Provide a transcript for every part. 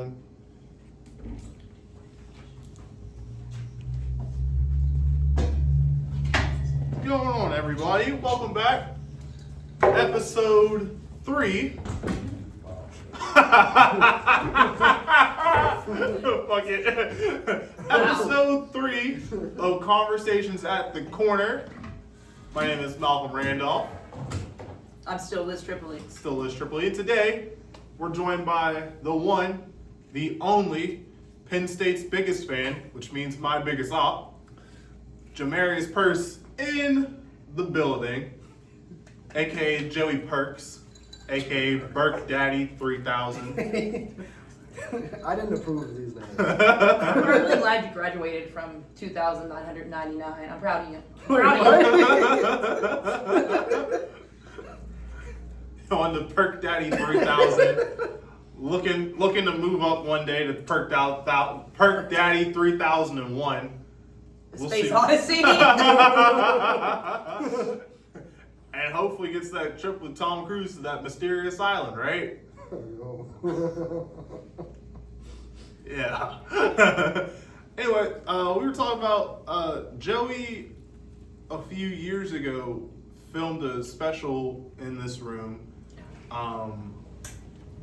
What's going on, everybody? Welcome back. Episode 3. Fuck it. Episode 3 of Conversations at the Corner. My name is Malcolm Randolph. I'm still Liz Tripoli. Still Liz Tripoli. Today, we're joined by the one, the only, Penn State's biggest fan, which means my biggest op, JoMarius Purse in the building, aka Joey Perks, aka Burke Daddy 3000. I didn't approve of these names. I'm really glad you graduated from 2,999. I'm proud of you. Proud of you. On the Perk Daddy 3000, looking to move up one day to Perk Daddy 3001. Space Odyssey. And hopefully gets that trip with Tom Cruise to that mysterious island, right? Yeah. Anyway, we were talking about Joey a few years ago filmed a special in this room,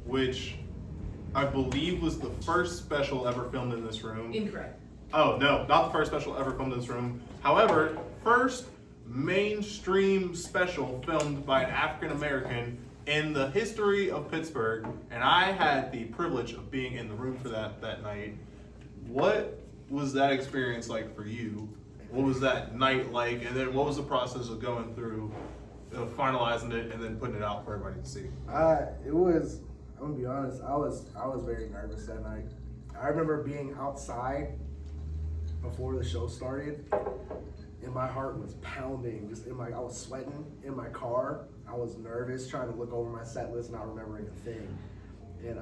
which I believe was the first special ever filmed in this room. Incorrect. Oh, no, not the first special ever filmed in this room. However, first mainstream special filmed by an African American in the history of Pittsburgh, and I had the privilege of being in the room for that night. What was that experience like for you? What was that night like? And then what was the process of going through, finalizing it, and then putting it out for everybody to see? It was, I'm gonna be honest, I was very nervous that night. I remember being outside before the show started, and my heart was pounding. I was sweating in my car. I was nervous, trying to look over my set list, not remembering a thing. And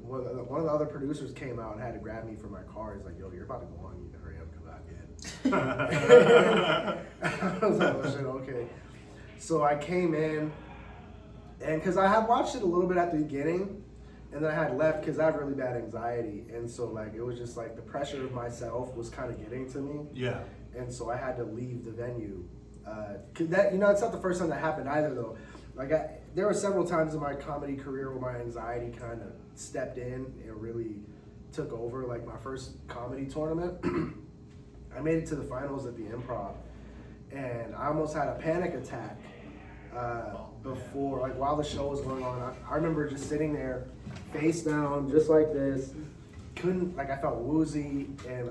one of the other producers came out and had to grab me from my car. He's like, "Yo, you're about to go on. You need to hurry up, come back in." I was like, "Oh shit, okay." So I came in, and because I had watched it a little bit at the beginning, and then I had left because I had really bad anxiety, and so like it was just like the pressure of myself was kind of getting to me. Yeah. And so I had to leave the venue. Cause that, it's not the first time that happened either though. Like there were several times in my comedy career where my anxiety kind of stepped in and really took over. Like my first comedy tournament, I made it to the finals at the Improv, and I almost had a panic attack before, like while the show was going on. I remember just sitting there, face down, just like this. I felt woozy and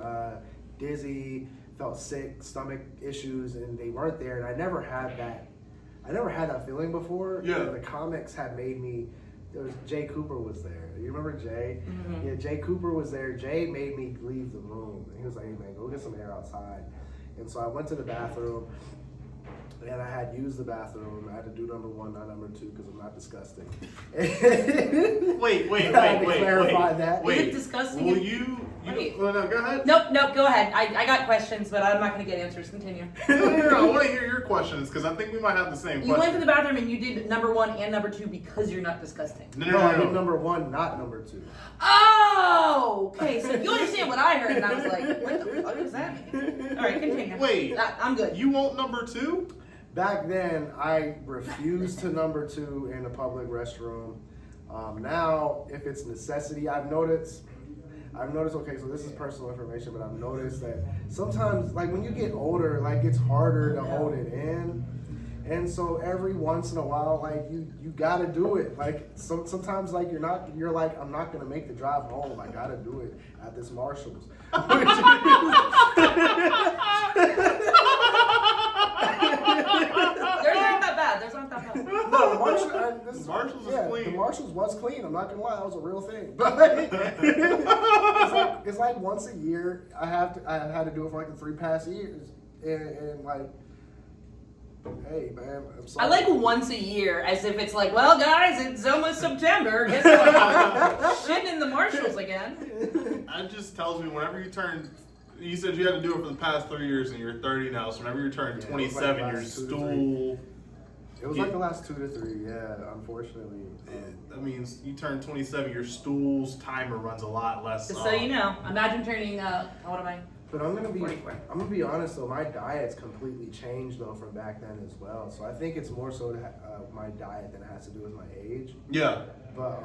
dizzy. Felt sick, stomach issues, and they weren't there. And I never had that feeling before. Yeah. And the comics had made me. Jay Cooper was there. You remember Jay? Mm-hmm. Yeah, Jay Cooper was there. Jay made me leave the room. And he was like, "Hey man, go get some air outside." And so I went to the bathroom, and I had used the bathroom. I had to do number 1, not number 2, because I'm not disgusting. Wait. I had to clarify that. Is it disgusting? Will you well, no, go ahead. Nope, go ahead. I got questions, but I'm not going to get answers. Continue. No, I want to hear your questions because I think we might have the same You went to question. the bathroom and you did number 1 and number 2 because you're not disgusting. No, I did number 1, not number 2. Oh, okay. So you understand what I heard, and I was like, what the fuck does that mean? All right, continue. Wait. I'm good. You want number 2? Back then, I refused to number 2 in a public restroom. Now, if it's necessity, I've noticed, okay, so this is personal information, but I've noticed that sometimes, like when you get older, like it's harder to hold it in. And so every once in a while, like you gotta do it. Like sometimes like you're like, I'm not gonna make the drive home. I gotta do it at this Marshall's. Those aren't that bad. No, the Marshall's is clean. The Marshall's was clean. I'm not gonna lie, that was a real thing. But it's like once a year. I had to do it for like the 3 past years, and like, hey man, I'm sorry. I like once a year, as if it's like, well guys, it's almost September. Guess what? Shitting in the Marshalls again. That just tells me whenever you turn. You said you had to do it for the past 3 years, and you're 30 now. So whenever you turn 27, like your last 2 to stool It was like the last 2 to 3, yeah, unfortunately. That means you turn 27, your stool's timer runs a lot less. Just so you know, imagine turning, what am I? But I'm gonna 44. be honest though, my diet's completely changed though from back then as well. So I think it's more so my diet than it has to do with my age. Yeah. But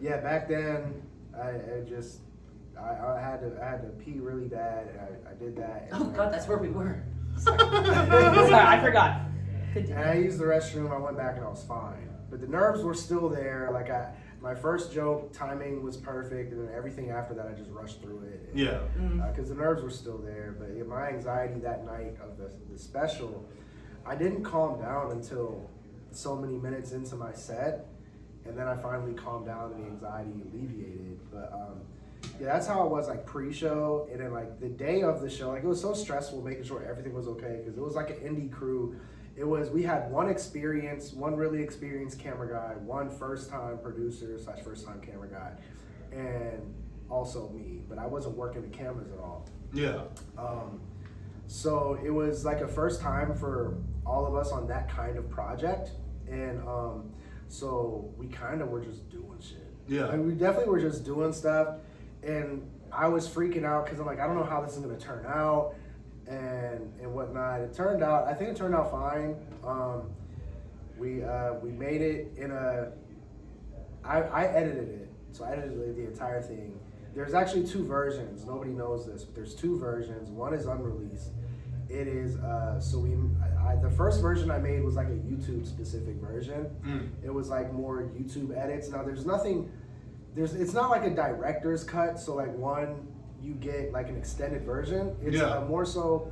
yeah, back then I had to pee really bad. And I did that. Oh God, that's where we were. Sorry, I forgot. And I used the restroom. I went back and I was fine. But the nerves were still there. Like my first joke timing was perfect, and then everything after that I just rushed through it. And, Yeah. Because the nerves were still there. But yeah, my anxiety that night of the special, I didn't calm down until so many minutes into my set, and then I finally calmed down and the anxiety alleviated. But yeah, that's how it was like pre-show, and then like the day of the show, like it was so stressful making sure everything was okay because it was like an indie crew. We had one really experienced camera guy, one first-time producer / first-time camera guy, and also me. But I wasn't working the cameras at all. Yeah. So it was like a first time for all of us on that kind of project, and so we kind of were just doing shit. Yeah. Like, we definitely were just doing stuff, and I was freaking out because I'm like, I don't know how this is gonna turn out. And whatnot. I think it turned out fine. We made it in I edited it, so I edited the entire thing. There's actually 2 versions. Nobody knows this, but there's 2 versions. One is unreleased. It is the first version I made was like a YouTube specific version. It was like more YouTube edits. Now it's not like a director's cut. So like you get like an extended version. It's more so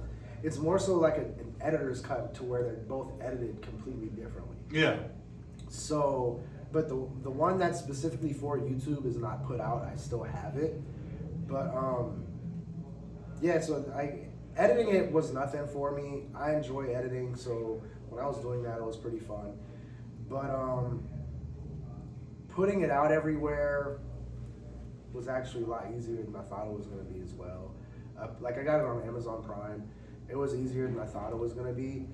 like an editor's cut to where they're both edited completely differently. Yeah. So, but the one that's specifically for YouTube is not put out. I still have it, but yeah. So editing it was nothing for me. I enjoy editing, so when I was doing that, it was pretty fun. But putting it out everywhere was actually a lot easier than I thought it was going to be as well. Like I got it on Amazon Prime. It was easier than I thought it was going to be.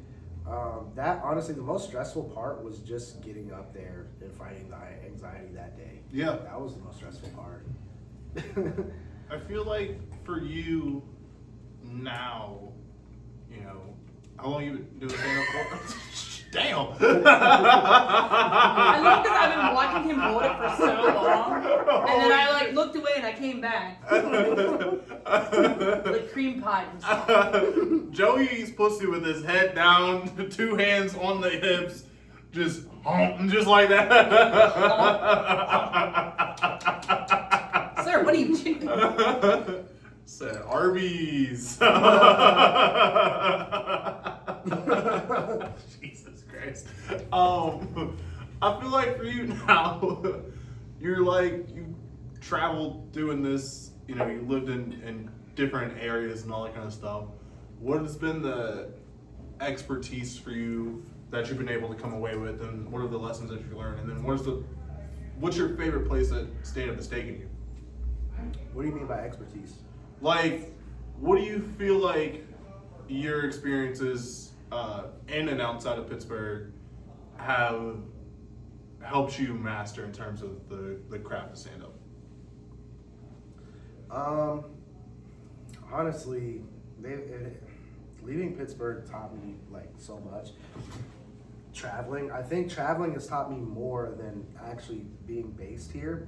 That honestly, the most stressful part was just getting up there and fighting the anxiety that day. Yeah. That was the most stressful part. I feel like for you now, you know, how long you been doing stand-up for? Damn. I love because I've been watching him hold it for so long, and then I like looked away and I came back. Like cream pie and stuff. Joey eats pussy with his head down, 2 hands on the hips, just like that. Sir, what are you doing? Said Arby's. Jesus Christ. I feel like for you now, you traveled doing this, you know, you lived in different areas and all that kind of stuff. What has been the expertise for you that you've been able to come away with, and what are the lessons that you learned? And then what's your favorite place that stand-up has taken you? What do you mean by expertise? Like, what do you feel like your experiences in and outside of Pittsburgh have helped you master in terms of the craft of stand-up? Honestly, leaving Pittsburgh taught me like so much. I think traveling has taught me more than actually being based here.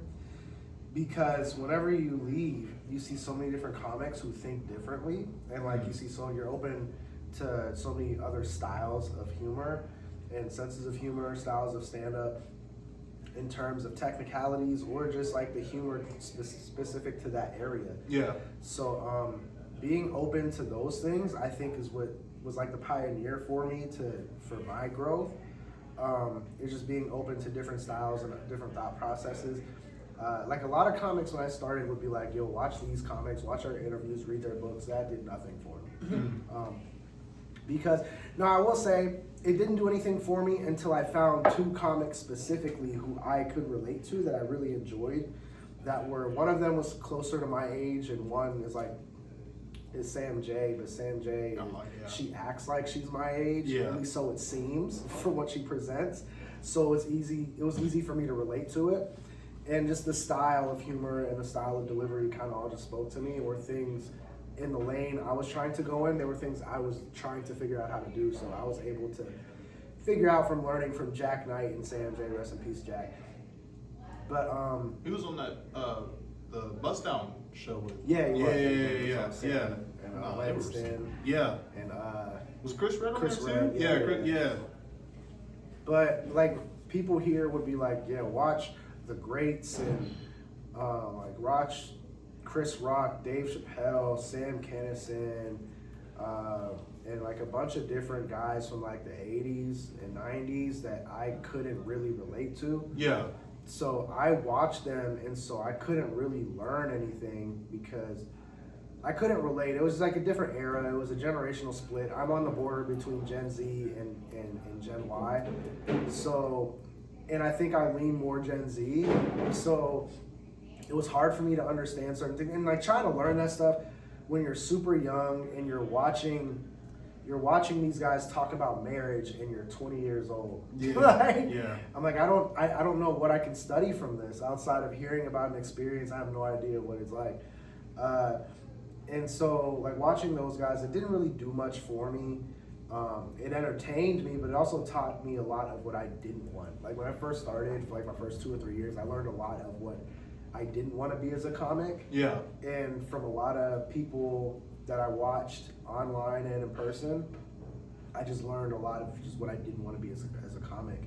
Because whenever you leave, you see so many different comics who think differently, and like you're open to so many other styles of humor and senses of humor, styles of stand-up in terms of technicalities or just like the humor specific to that area. Yeah. So being open to those things, I think, is what was like the pioneer for me for my growth. It's just being open to different styles and different thought processes. Like a lot of comics when I started would be like, yo, watch these comics, watch our interviews, read their books. That did nothing for me. Because, no, I will say, it didn't do anything for me until I found 2 comics specifically who I could relate to that I really enjoyed. One of them was closer to my age, and one is like is Sam J, but Sam J, she acts like she's my age, at least so it seems from what she presents. So it was easy for me to relate to it. And just the style of humor and the style of delivery kind of all just spoke to me. It were things in the lane I was trying to go in. There were things I was trying to figure out how to do. So I was able to figure out from learning from Jack Knight and Sam J, rest in peace, Jack. But he was on that the Bust Down show with. Yeah. And Langston. Yeah. And was Chris Red on Chris there too? Red, Yeah. But like people here would be like, yeah, watch the greats and like watch Chris Rock, Dave Chappelle, Sam Kinison, and like a bunch of different guys from like the 80s and 90s that I couldn't really relate to. Yeah. So I watched them, and so I couldn't really learn anything because I couldn't relate. It was like a different era. It was a generational split. I'm on the border between Gen Z and Gen Y. So, and I think I lean more Gen Z. So it was hard for me to understand certain things. And like trying to learn that stuff when you're super young and you're watching these guys talk about marriage and you're 20 years old. Yeah. I'm like, I don't know what I can study from this outside of hearing about an experience. I have no idea what it's like. And so like watching those guys, it didn't really do much for me. It entertained me, but it also taught me a lot of what I didn't want. Like when I first started, for like my first 2 or 3 years, I learned a lot of what I didn't want to be as a comic. Yeah. And from a lot of people that I watched online and in person, I just learned a lot of just what I didn't want to be as a comic.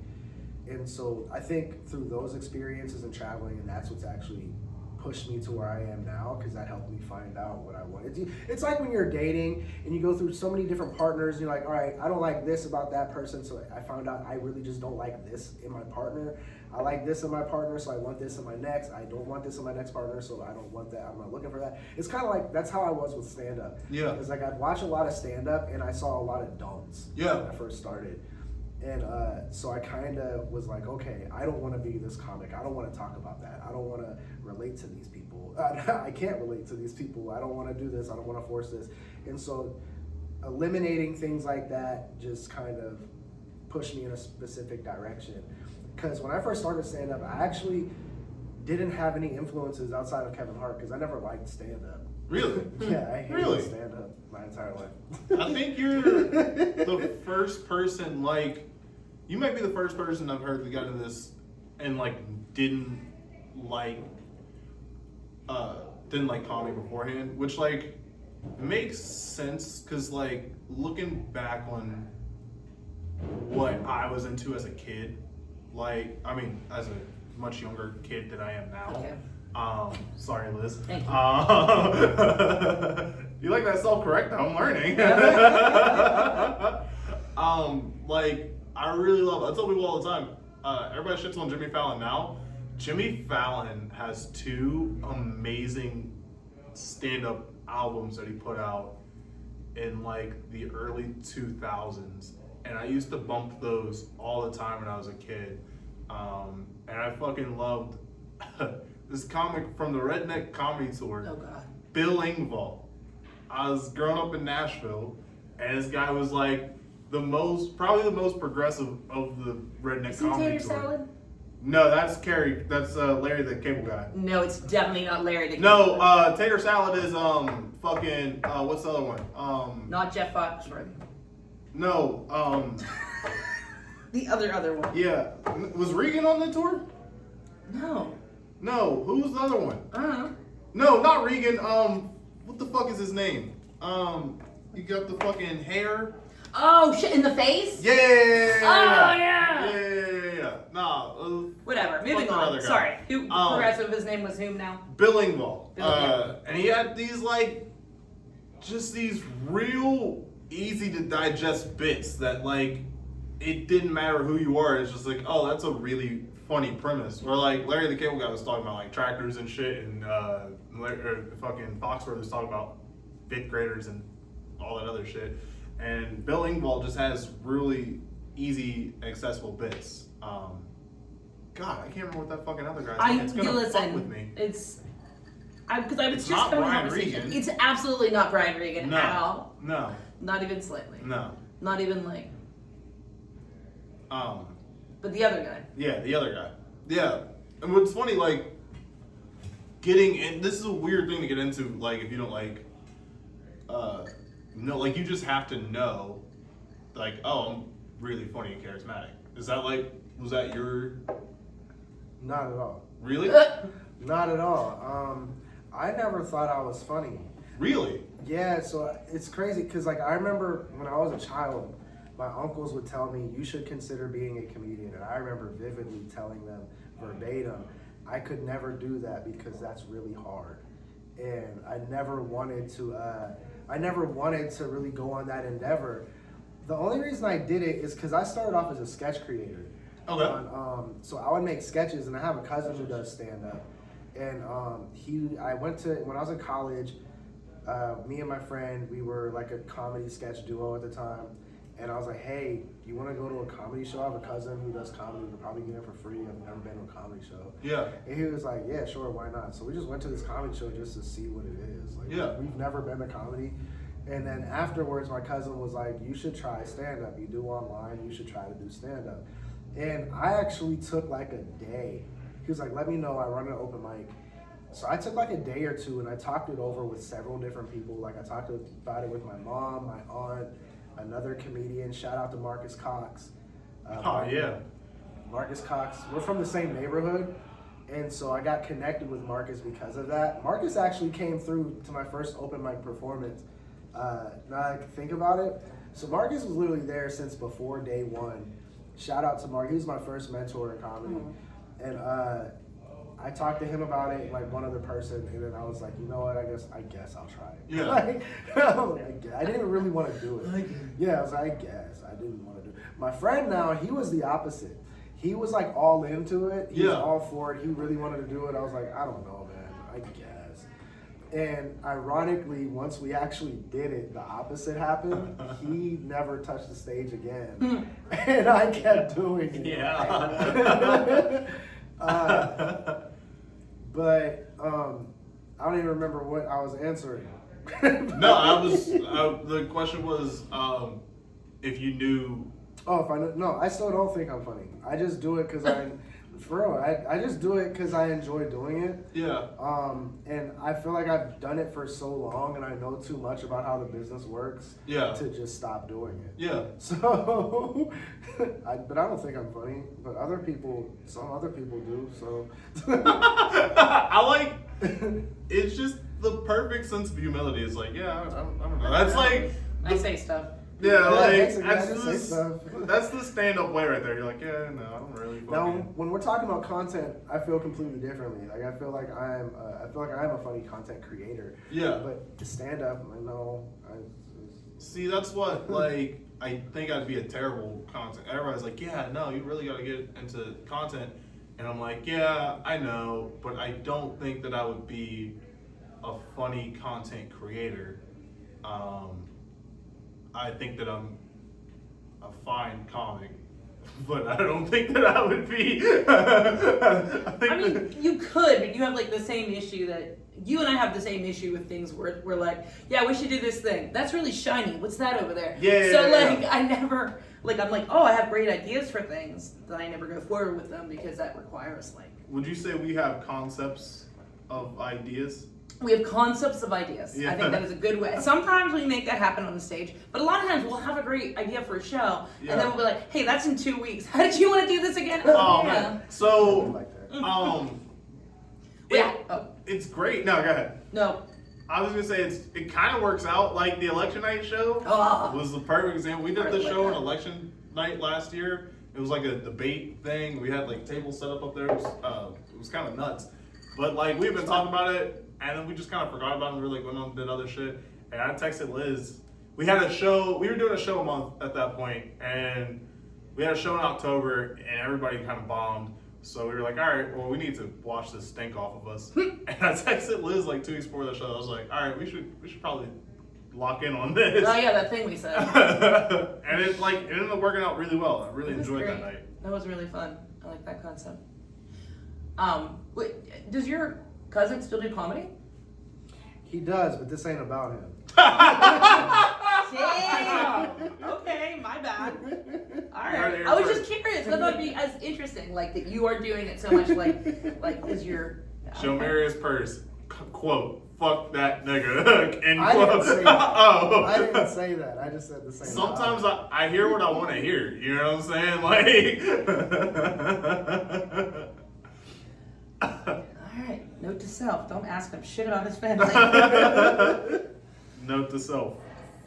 And so I think through those experiences and traveling, and that's what's actually pushed me to where I am now, because that helped me find out what I wanted. It's like when you're dating and you go through so many different partners, and you're like, all right, I don't like this about that person, so I found out I really just don't like this in my partner. I like this in my partner, so I want this in my next. I don't want this in my next partner, so I don't want that. I'm not looking for that. It's kind of like, that's how I was with stand-up. Yeah. It's like I'd watch a lot of stand-up, and I saw a lot of don'ts when I first started. And so I kind of was like, okay, I don't want to be this comic. I don't want to talk about that. I don't want to relate to these people. I can't relate to these people. I don't want to do this. I don't want to force this. And so eliminating things like that just kind of pushed me in a specific direction. Because when I first started stand-up, I actually didn't have any influences outside of Kevin Hart, because I never liked stand-up. Really? Yeah, I hated stand-up my entire life. I think you're the first person, like, you might be the first person I've heard that got into this and like didn't like comedy beforehand, which like makes sense, because like looking back on what I was into as a kid, like, I mean, as a much younger kid than I am now. Okay. Sorry, Liz. Thank you. You like that self-correct? I'm learning. Like, I really love, I tell people all the time, everybody shits on Jimmy Fallon now. Jimmy Fallon has 2 amazing stand-up albums that he put out in like the early 2000s. And I used to bump those all the time when I was a kid. And I fucking loved this comic from the Redneck Comedy Tour. Oh God. Bill Engvall. I was growing up in Nashville, and this guy was like probably the most progressive of the Redneck Comedy Tour. Salad? No, that's Carrie. That's Larry the Cable Guy. No, it's definitely not Larry the Cable No, Guy. Tater Salad is fucking what's the other one? Not Jeff Foxworthy. No, The other one. yeah. Was Regan on the tour? No. No, who was the other one? I don't know. No, not Regan. What the fuck is his name? You got the fucking hair. Oh shit! In the face? Yeah. Oh yeah. Yeah. Nah. Whatever. Moving fuck that other on. guy. Sorry. Who? Progressive. His name was whom now? Bill Engvall. Bill Engvall. And he had these like, just these real easy to digest bits that like, it didn't matter who you are. It's just like, oh, that's a really funny premise. Where like Larry the Cable Guy was talking about like tractors and shit, and fucking Foxworth was talking about 5th graders and all that other shit. And Bill Engvall just has really easy, accessible bits. God, I can't remember what that fucking other guy's name. It's gonna fuck with me. It's Because I was It's just not having a Brian conversation. Regan. It's absolutely not Brian Regan No. at all. No. Not even slightly. No. Not even like. Um. But the other guy. Yeah, the other guy. Yeah. And what's funny, like, getting in, this is a weird thing to get into, like, if you don't, like, no, like, you just have to know, like, oh, I'm really funny and charismatic. Is that, like, was that your, Not at all. really? Not at all. I never thought I was funny. Really? Yeah, so it's crazy because like I remember when I was a child, my uncles would tell me you should consider being a comedian, and I remember vividly telling them verbatim, I could never do that because that's really hard, and I never wanted to. I never wanted to really go on that endeavor. The only reason I did it is because I started off as a sketch creator. Okay. So I would make sketches, and I have a cousin who does stand up, and I went to when I was in college. Me and my friend, we were like a comedy sketch duo at the time, and I was like, "Hey, do you want to go to a comedy show? I have a cousin who does comedy. We could probably get in for free. I've never been to a comedy show." Yeah. And he was like, "Yeah, sure, why not?" So we just went to this comedy show just to see what it is. Like, Yeah. we've never been to comedy. And then afterwards, my cousin was like, "You should try stand up. You do online. You should try to do stand up." And I actually took like a day. He was like, "Let me know. I run an open mic." So I took like a day or two and I talked it over with several different people. Like I talked about it with my mom, my aunt, another comedian. Shout out to Marcus Cox. Yeah. Marcus Cox. We're from the same neighborhood. And so I got connected with Marcus because of that. Marcus actually came through to my first open mic performance. Now I can think about it. So Marcus was literally there since before day one. Shout out to Mark. He was my first mentor in comedy. And I talked to him about it, like one other person, and then I was like, you know what? I guess I'll try it. Yeah. I didn't really want to do it. Yeah, I was like, I guess I didn't want to do it. My friend now, he was the opposite. He was like all into it. He was all for it. He really wanted to do it. I was like, I don't know, man. I guess. And ironically, once we actually did it, the opposite happened. He never touched the stage again, and I kept doing it. Yeah. But I don't even remember what I was answering. No, the question was, if you knew. Oh, if I know, no, I still don't think I'm funny. I just do it because for real, I just do it because I enjoy doing it. Yeah. And I feel like I've done it for so long and I know too much about how the business works to just stop doing it. Yeah. So, but I don't think I'm funny. But some other people do. So, I like. It's just the perfect sense of humility. It's like, yeah, I don't know. That's like. I say stuff. Yeah, like basically, I just say stuff. That's the stand-up way right there. You're like, yeah, no, I don't really. Now, when we're talking about content, I feel completely differently. Like I feel like I'm a funny content creator. Yeah. But to stand up, I know. See, that's what like I think I'd be a terrible content. Everybody's like, yeah, no, you really got to get into content, and I'm like, yeah, I know, but I don't think that I would be a funny content creator. I think that I'm a fine comic, but I don't think that I would be. I mean, you could, but you have like the same issue that you and I have the same issue with things where we're like, yeah, we should do this thing. That's really shiny. What's that over there? Yeah. So like, I never like I'm like, oh, I have great ideas for things, that I never go forward with them because that requires like. Would you say we have concepts of ideas? We have concepts of ideas. Yeah. I think that is a good way. Sometimes we make that happen on the stage, but a lot of times we'll have a great idea for a show, and then we'll be like, "Hey, that's in 2 weeks. How did you want to do this again?" Oh yeah. man. So, Yeah. It's great. No, go ahead. No. I was gonna say it kind of works out like the election night show was the perfect example. We did the show on election night last year. It was like a debate thing. We had like tables set up there. It was kind of nuts. But like we've been talking about it, and then we just kind of forgot about it. And we were like went on and did other shit. And I texted Liz. We had a show. We were doing a show a month at that point, and we had a show in October, and everybody kind of bombed. So we were like, all right, well, we need to wash this stink off of us. And I texted Liz like 2 weeks before the show. I was like, all right, we should probably lock in on this. Oh yeah, that thing we said. And it ended up working out really well. I really enjoyed that night. That was really fun. I like that concept. Wait, does your cousin still do comedy? He does, but this ain't about him. Damn. Okay, my bad. All right. I was just curious. I thought it'd be as interesting, like that you are doing it so much, like is your JoMarius Purse, quote, fuck that nigga, end I quote. didn't say that. Oh. I didn't say that. I just said the same. Sometimes I hear what I want to hear. You know what I'm saying? Like. All right. Note to self: don't ask him shit about his family. Note to self: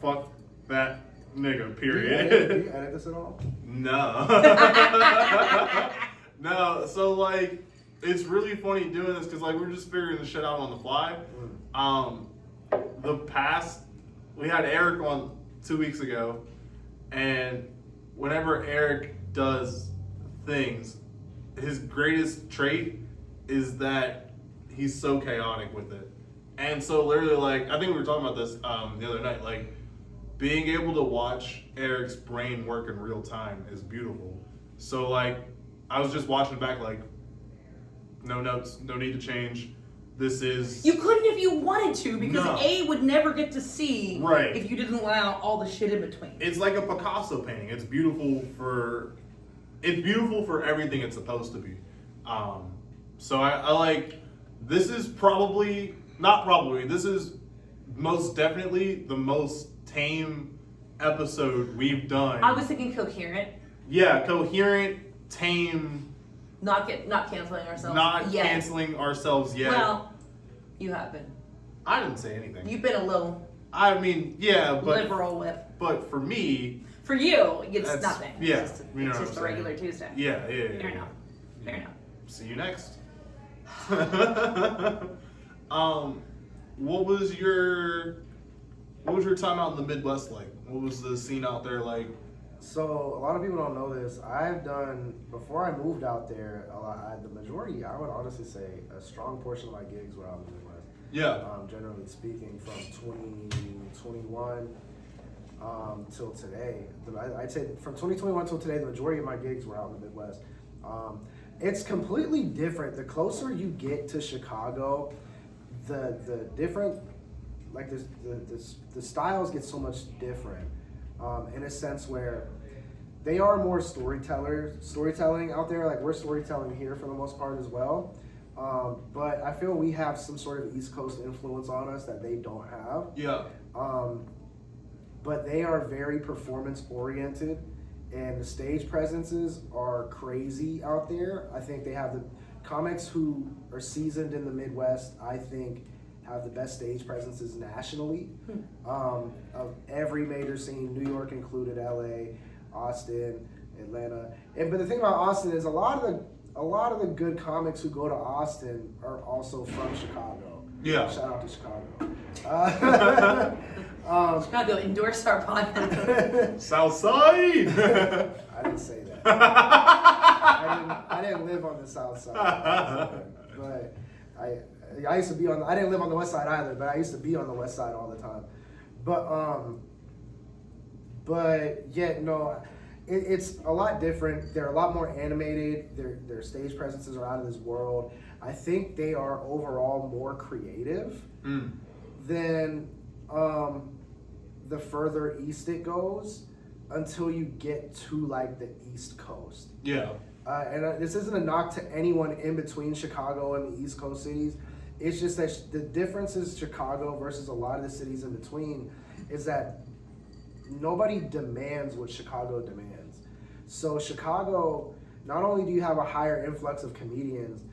fuck that nigga. Do Period. you edit this at all? No. No. So like, it's really funny doing this because like we're just figuring the shit out on the fly. We had Eric on 2 weeks ago, and whenever Eric does things, his greatest trait is that he's so chaotic with it. And so literally, like, I think we were talking about this the other night, like, being able to watch Eric's brain work in real time is beautiful. So like, I was just watching it back, like, no notes, no need to change. This is... You couldn't if you wanted to, because No. A would never get to see Right. if you didn't allow all the shit in between. It's like a Picasso painting. It's beautiful for everything it's supposed to be. So I like, this is this is most definitely the most tame episode we've done. I was thinking coherent, Yeah, coherent, tame, not canceling ourselves. not yet. canceling ourselves yet. Well, you have been. I didn't say anything. You've been a little I mean, yeah, liberal with. but for me, For you, it's That's- nothing. yeah, It's just, you know it's what just I'm a saying. regular Tuesday. yeah. Fair enough. Fair enough. See you next. What was your time out in the Midwest like? What was the scene out there like? So a lot of people don't know this. I've done, before I moved out there, the majority, I would honestly say, a strong portion of my gigs were out in the Midwest. Yeah. Generally speaking, from 2021 till today. I'd say from 2021 till today, the majority of my gigs were out in the Midwest. It's completely different. The closer you get to Chicago, the different, like the styles get so much different. In a sense where they are more storytelling out there. Like, we're storytelling here for the most part as well. But I feel we have some sort of East Coast influence on us that they don't have. Yeah. But they are very performance oriented, and the stage presences are crazy out there. I think they have the comics who are seasoned in the Midwest, I think, have the best stage presences nationally, of every major scene, New York included, LA, Austin, Atlanta. But the thing about Austin is a lot of the good comics who go to Austin are also from Chicago. Yeah. Shout out to Chicago. Chicago, endorse our podcast. Southside. I didn't say that. I didn't live on the South Side, but I used to be on. I didn't live on the West Side either, but I used to be on the West Side all the time. But yet no, it's a lot different. They're a lot more animated. Their stage presences are out of this world. I think they are overall more creative than the further east it goes, until you get to like the East Coast. Yeah. And this isn't a knock to anyone in between Chicago and the East Coast cities. It's just that the difference is Chicago versus a lot of the cities in between is that nobody demands what Chicago demands. So Chicago, not only do you have a higher influx of comedians,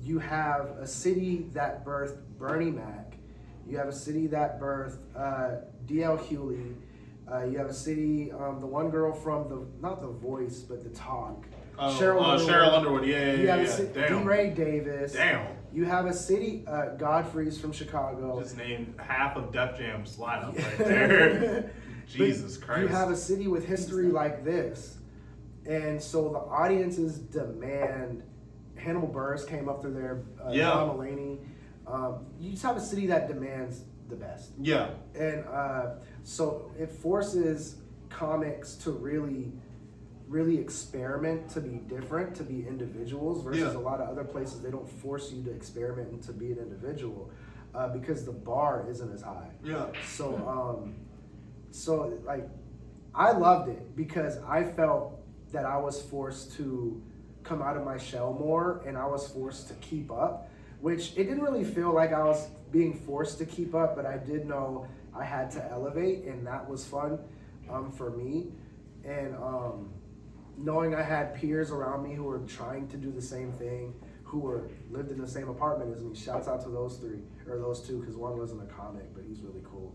you have a city that birthed Bernie Mac. You have a city that birthed D.L. Hewley. You have a city, the one girl from not The Voice, but The Talk. Cheryl Underwood. Yeah. You have Damn. D-Ray Davis. Damn. You have a city, Godfrey's from Chicago. Just named half of Def Jam's lineup right there. Jesus Christ. You have a city with history like this. And so the audiences demand. Hannibal Buress came up through there. John Mulaney. You just have a city that demands the best. Yeah. And so it forces comics to really experiment, to be different, to be individuals, versus a lot of other places they don't force you to experiment and to be an individual. because the bar isn't as high. Yeah. So like, I loved it because I felt that I was forced to come out of my shell more, and I was forced to keep up, which it didn't really feel like I was being forced to keep up, but I did know I had to elevate, and that was fun for me. And knowing I had peers around me who were trying to do the same thing, who lived in the same apartment as me. Shouts out to those two, because one wasn't a comic, but he's really cool.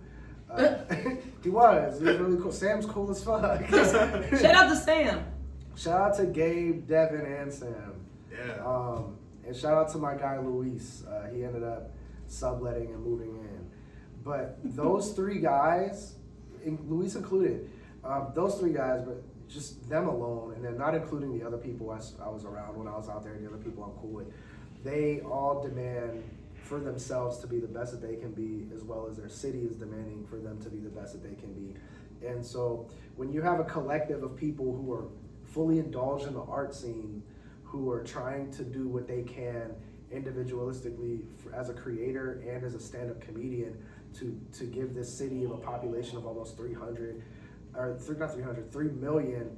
He was really cool. Sam's cool as fuck. Shout out to Sam. Shout out to Gabe, Devin, and Sam. Yeah. And shout out to my guy Luis. He ended up subletting and moving in. But those three guys, Luis included, those three guys, but just them alone, and then not including the other people I was around when I was out there, the other people I'm cool with, they all demand for themselves to be the best that they can be, as well as their city is demanding for them to be the best that they can be. And so when you have a collective of people who are fully indulged in the art scene, who are trying to do what they can individualistically as a creator and as a stand-up comedian to give this city of a population of almost 3 million,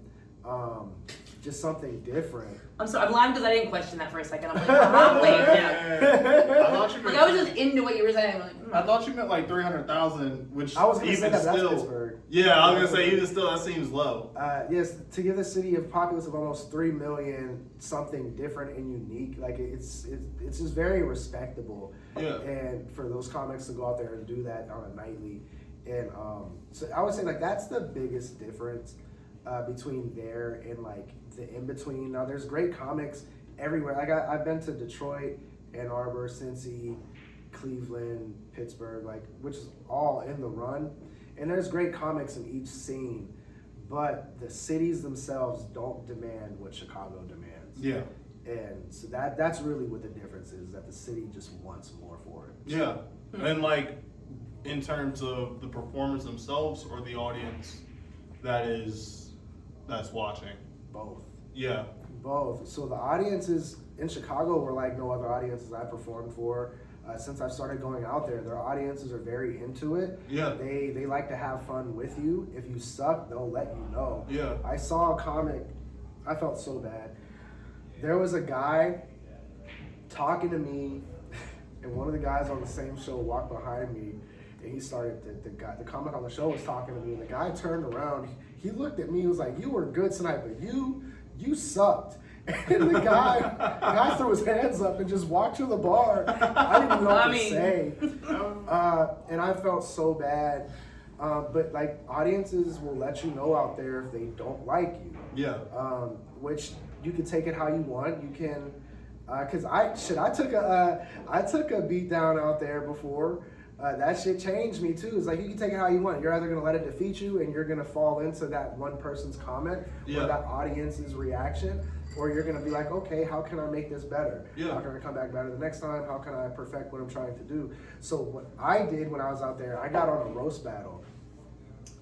just something different. I'm sorry, I'm lying because I didn't question that for a second. I'm like, wait, no. I thought you meant, Like, I was just into what you were saying. Like, I thought you meant like 300,000, which I was gonna say even that's still. Pittsburgh. Yeah, I was gonna say even still that seems low. Yes, to give the city a populace of almost 3 million something different and unique, like it's just very respectable. Yeah. And for those comics to go out there and do that on a nightly, and so I would say like that's the biggest difference between there and like the in between. Now there's great comics everywhere. Like I've been to Detroit, Ann Arbor, Cincy, Cleveland, Pittsburgh, like which is all in the run. And there's great comics in each scene, but the cities themselves don't demand what Chicago demands. Yeah. And so that's really what the difference is, that the city just wants more for it. Yeah. And like in terms of the performers themselves or the audience that's watching. Both. Yeah. Both. So the audiences in Chicago were like no other audiences I performed for. Since I've started going out there, their audiences are very into it. Yeah. They like to have fun with you. If you suck, they'll let you know. Yeah. I saw a comic, I felt so bad. There was a guy talking to me, and one of the guys on the same show walked behind me, and he started, the comic on the show was talking to me, and the guy turned around, he looked at me, he was like, "You were good tonight, but you sucked." And the guy threw his hands up and just walked to the bar. I didn't even know what to say. And I felt so bad. But like audiences will let you know out there if they don't like you. Yeah. Which you can take it how you want. You can, cause I took a beat down out there before. That shit changed me too. It's like you can take it how you want. You're either gonna let it defeat you and you're gonna fall into that one person's comment or that audience's reaction, or you're gonna be like, okay, how can I make this better? Yeah. How can I come back better the next time? How can I perfect what I'm trying to do? So what I did when I was out there, I got on a roast battle.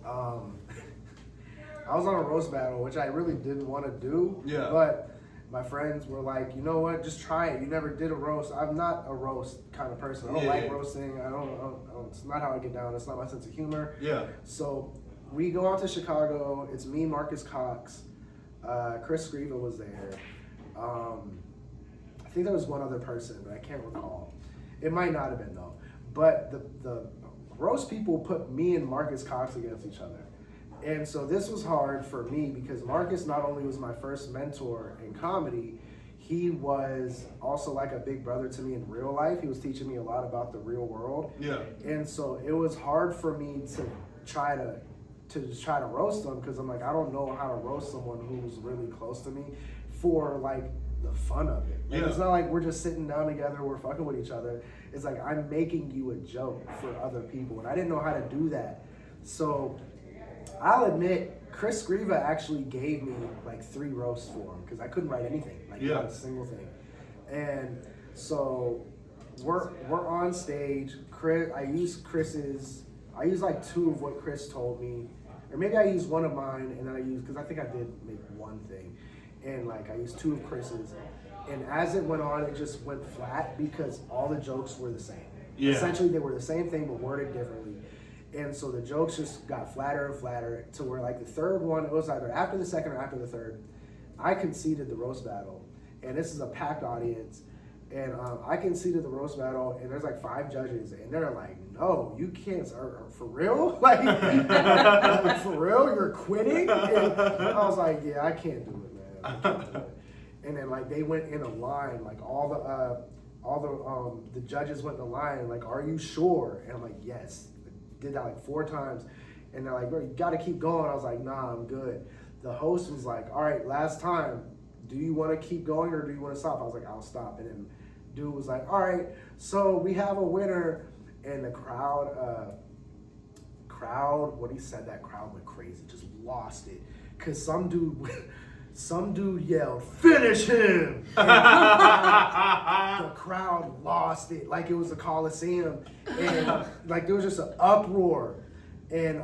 I was on a roast battle, which I really didn't want to do. Yeah. But my friends were like, you know what? Just try it. You never did a roast. I'm not a roast kind of person. I don't like roasting. I don't. It's not how I get down. It's not my sense of humor. Yeah. So we go out to Chicago. It's me, Marcus Cox, Chris Scriva was there. I think there was one other person, but I can't recall. It might not have been though. But the roast people put me and Marcus Cox against each other. And so this was hard for me because Marcus not only was my first mentor in comedy, he was also like a big brother to me in real life. He was teaching me a lot about the real world. Yeah. And so it was hard for me to try to roast him because I'm like, I don't know how to roast someone who's really close to me for like the fun of it. Like, it's not like we're just sitting down together, we're fucking with each other. It's like I'm making you a joke for other people. And I didn't know how to do that. So I'll admit, Chris Scriva actually gave me like 3 roasts for him because I couldn't write anything, like not a single thing. And so we're on stage. I used like 2 of what Chris told me, or maybe I used 1 of mine, and then I used, because I think I did make 1 thing, and like I used 2 of Chris's. And as it went on, it just went flat because all the jokes were the same. Yeah. Essentially, they were the same thing but worded differently. And so the jokes just got flatter and flatter to where like the third one, it was either after the second or after the third, I conceded the roast battle. And this is a packed audience. And I conceded the roast battle, and there's like 5 judges, and they're like, "No, you can't. For real? Like, for real? You're quitting?" And I was like, "Yeah, I can't do it, man. I can't do it." And then like they went in a line, like all the judges went in a line, like, "Are you sure?" And I'm like, "Yes." Did that like 4 times, and they're like, "Bro, you got to keep going." I was like, "Nah, I'm good." The host was like, "All right, last time. Do you want to keep going or do you want to stop?" I was like, "I'll stop." And then dude was like, "All right, so we have a winner." And the crowd, when he said that, crowd went crazy, just lost it. Cause some dude yelled, "Finish him!" And the crowd lost it, like it was a Coliseum. And like there was just an uproar. And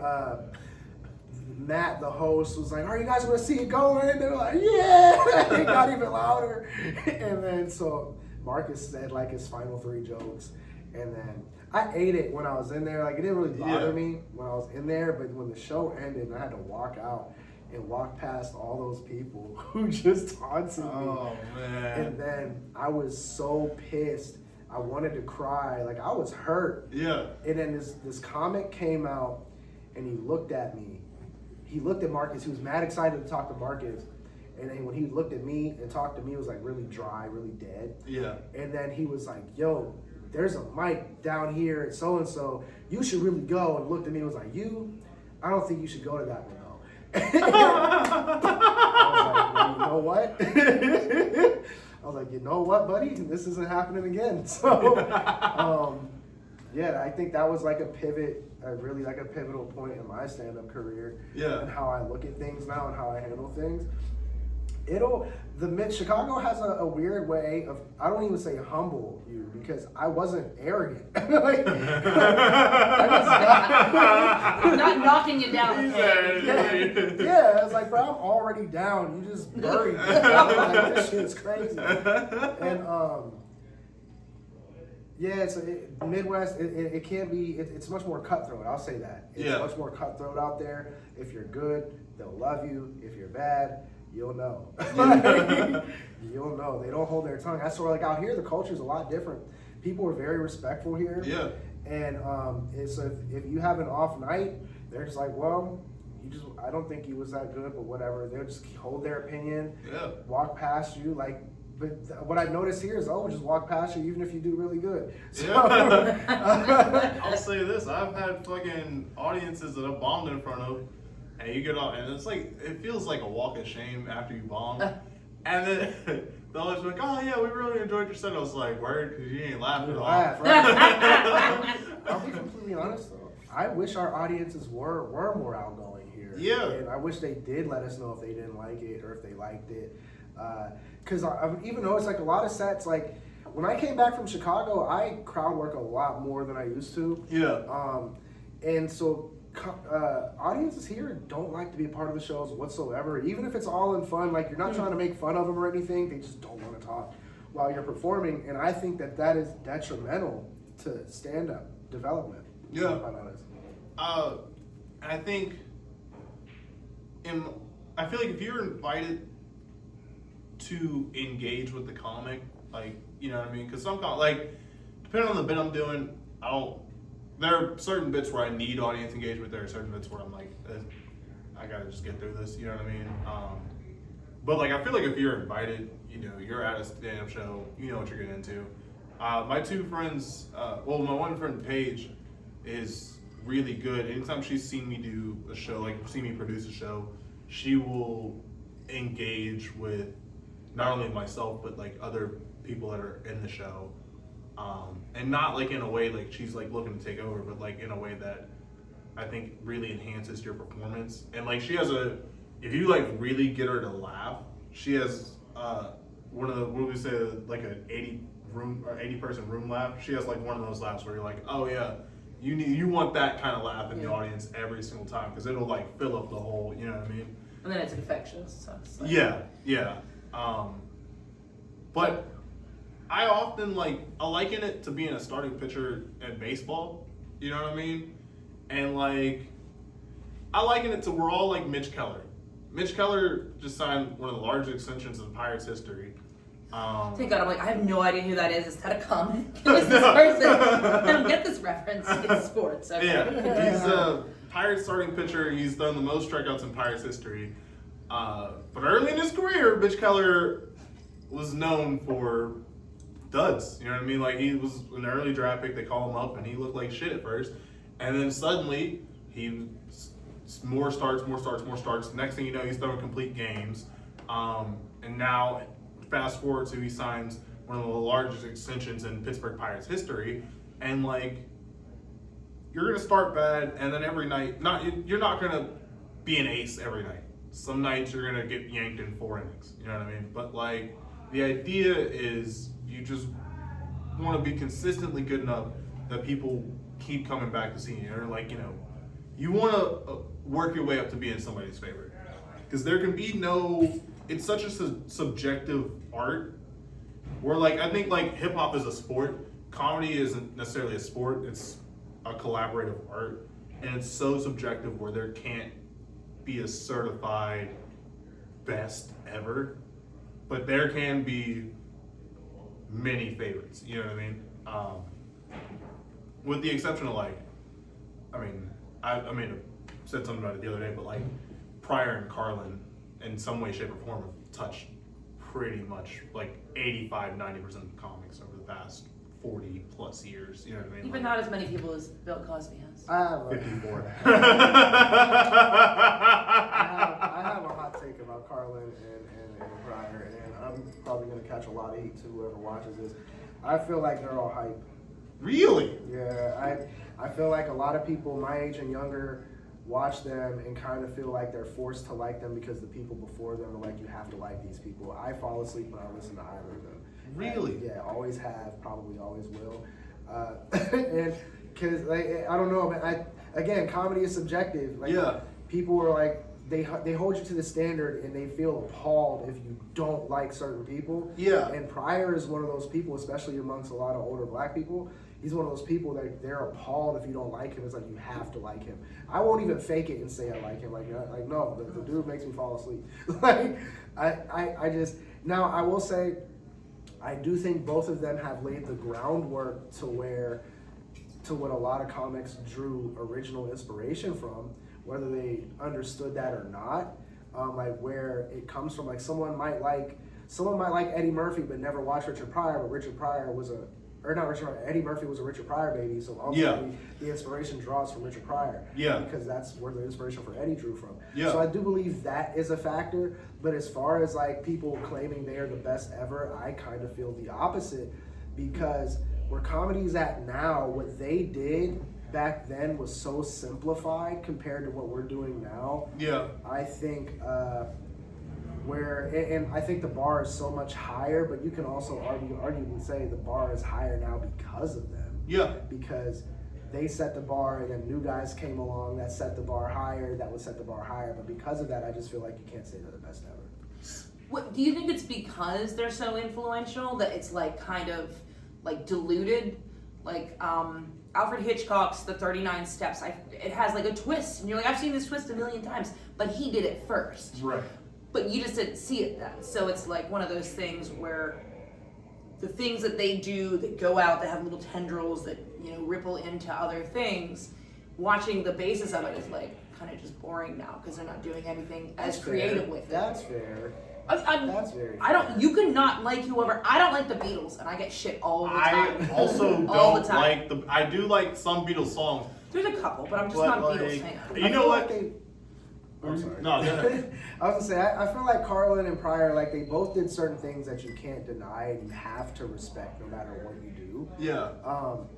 Matt, the host, was like, "Are you guys gonna see it going?" And they were like, "Yeah!" It got even louder. And then so Marcus said like his final 3 jokes. And then I ate it when I was in there. Like it didn't really bother me when I was in there, but when the show ended and I had to walk out and walk past all those people who just taunted me. Oh man. And then I was so pissed. I wanted to cry. Like I was hurt. Yeah. And then this comic came out and he looked at me. He looked at Marcus. He was mad excited to talk to Marcus. And then when he looked at me and talked to me, it was like really dry, really dead. Yeah. And then he was like, "Yo, there's a mic down here at so-and-so. You should really go." And looked at me and was like, I don't think you should go to that one though. I was like, "Well, you know what?" I was like, "You know what, buddy? This isn't happening again." So, yeah, I think that was like a pivot, really like a pivotal point in my stand-up career. Yeah. And how I look at things now and how I handle things. Chicago has a weird way of, I don't even say humble you, because I wasn't arrogant. Like, I just Not knocking you down. yeah, it's like, bro, I'm already down. You just buried me. Like, this shit's crazy. And yeah, it's Midwest. It can be. It's much more cutthroat. I'll say that. It's much more cutthroat out there. If you're good, they'll love you. If you're bad, you'll know. You'll know. They don't hold their tongue. That's sort of like out here, the culture's a lot different. People are very respectful here. Yeah. And it's if you have an off night, they're just like, "Well, I don't think he was that good, but whatever." They'll just hold their opinion. Yeah. Walk past you like. But what I've noticed here is, just walk past you even if you do really good. So, yeah. I'll say this: I've had fucking audiences that I've bombed in front of, and you get off, and it's like it feels like a walk of shame after you bomb, and then they'll always be like, "Oh yeah, we really enjoyed your set." I was like, "Word," because you ain't laughing at all. Laugh, right? I'll be completely honest though. I wish our audiences were more outgoing here. Yeah. And I wish they did let us know if they didn't like it or if they liked it. Because I've even noticed like a lot of sets, like when I came back from Chicago, I crowd work a lot more than I used to. Yeah. And so audiences here don't like to be a part of the shows whatsoever, even if it's all in fun. Like you're not trying to make fun of them or anything. They just don't want to talk while you're performing. And I think that is detrimental to stand-up development. Yeah. To be quite honest. I think I feel like if you're invited to engage with the comic, like, you know what I mean? Because like, depending on the bit I'm doing, there are certain bits where I need audience engagement. There are certain bits where I'm like, I gotta just get through this, you know what I mean? But like, I feel like if you're invited, you know, you're at a stand-up show, you know what you're getting into. My 2 friends, my one friend, Paige, is really good. Anytime she's seen me do a show, like seen me produce a show, she will engage with not only myself, but like other people that are in the show. And not like in a way like she's like looking to take over, but like in a way that I think really enhances your performance. And like she has if you like really get her to laugh, she has one of the, what do we say, like an 80 person room laugh. She has like one of those laughs where you're like, oh yeah, you want that kind of laugh in the audience every single time, because it'll like fill up the whole, you know what I mean? And then it's infectious. So it's like, Yeah. But I often I liken it to being a starting pitcher at baseball. You know what I mean? And I liken it to we're all like Mitch Keller. Mitch Keller just signed one of the largest extensions in Pirates history. Thank God, I'm like, I have no idea who that is. Is that a common? Who is this person? I don't get this reference in sports. Okay. Yeah, he's a Pirates starting pitcher. He's done the most strikeouts in Pirates history. But early in his career, Mitch Keller was known for duds. You know what I mean? He was an early draft pick. They call him up, and he looked like shit at first. And then suddenly, more starts. Next thing you know, he's throwing complete games. And now, fast forward to he signs one of the largest extensions in Pittsburgh Pirates history. And you're gonna start bad, and then every night, you're not gonna be an ace every night. Some nights you're gonna get yanked in 4 innings. You know what I mean? But the idea is you just want to be consistently good enough that people keep coming back to see you. Or you want to work your way up to being somebody's favorite, because there can be no. It's such a subjective art. Where I think hip hop is a sport. Comedy isn't necessarily a sport. It's a collaborative art, and it's so subjective where there can't be a certified best ever, but there can be many favorites. You know what I mean? With the exception of I said something about it the other day, but Pryor and Carlin in some way, shape, or form have touched pretty much 85-90% of the comics over the past 40 plus years. You know what I mean? Even not as many people as Bill Cosby has. I have 54. I have a hot take about Carlin and Pryor, and I'm probably going to catch a lot of heat to whoever watches this. I feel like they're all hype. Really? Yeah, I feel like a lot of people my age and younger watch them and kind of feel like they're forced to like them because the people before them are you have to like these people. I fall asleep when I listen to either of them. Really? Yeah, always have, probably always will. And because I don't know, man. Again, comedy is subjective. Yeah. People are they hold you to the standard and they feel appalled if you don't like certain people. Yeah. And Pryor is one of those people, especially amongst a lot of older black people. He's one of those people that they're appalled if you don't like him. It's you have to like him. I won't even fake it and say I like him. No, the dude makes me fall asleep. I just, now I will say, I do think both of them have laid the groundwork to what a lot of comics drew original inspiration from, whether they understood that or not. Where it comes from, someone might like Eddie Murphy but never watched Richard Pryor, but Eddie Murphy was a Richard Pryor baby, so ultimately the inspiration draws from Richard Pryor. Yeah. Because that's where the inspiration for Eddie drew from. Yeah. So I do believe that is a factor, but as far as people claiming they are the best ever, I kind of feel the opposite, because where comedy's at now, what they did back then was so simplified compared to what we're doing now. Yeah. I think and I think the bar is so much higher, but you can also arguably say the bar is higher now because of them. Yeah. Because they set the bar, and then new guys came along that set the bar higher, that would set the bar higher. But because of that, I just feel like you can't say they're the best ever. What do you think it's because they're so influential that it's kind of diluted? Alfred Hitchcock's The 39 Steps. It has a twist, and you're I've seen this twist a million times, but he did it first. Right. But you just didn't see it then. So it's one of those things where the things that they do that go out, that have little tendrils that ripple into other things, watching the basis of it is kind of just boring now because they're not doing anything as creative with it. That's fair. That's very I don't. You could not like whoever. I don't like the Beatles, and I get shit all the time. I also all the don't time. I do like some Beatles songs. There's a couple, but I'm just not a Beatles fan. You know what? I'm sorry. No, go ahead. I was gonna say, I feel like Carlin and Pryor, they both did certain things that you can't deny and you have to respect no matter what you do. Yeah.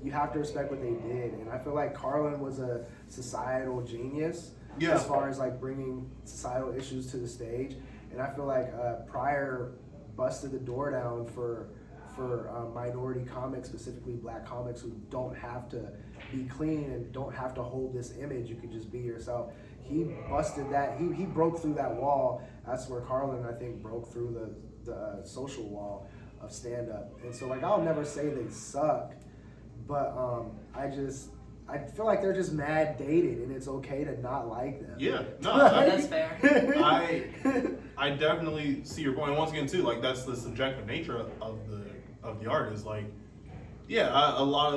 You have to respect what they did, and I feel like Carlin was a societal genius Yeah. as far as bringing societal issues to the stage, and I feel like Pryor busted the door down for minority comics, specifically black comics, who don't have to be clean and don't have to hold this image. You can just be yourself. He busted that. He broke through that wall. That's where Carlin, I think, broke through the social wall. of stand up. And so like I'll never say they suck, but I feel like they're just mad dated, and it's okay to not like them. Yeah, no, That's fair. I definitely see your point. And once again, too, like that's the subjective nature of the art. Is like, yeah, a lot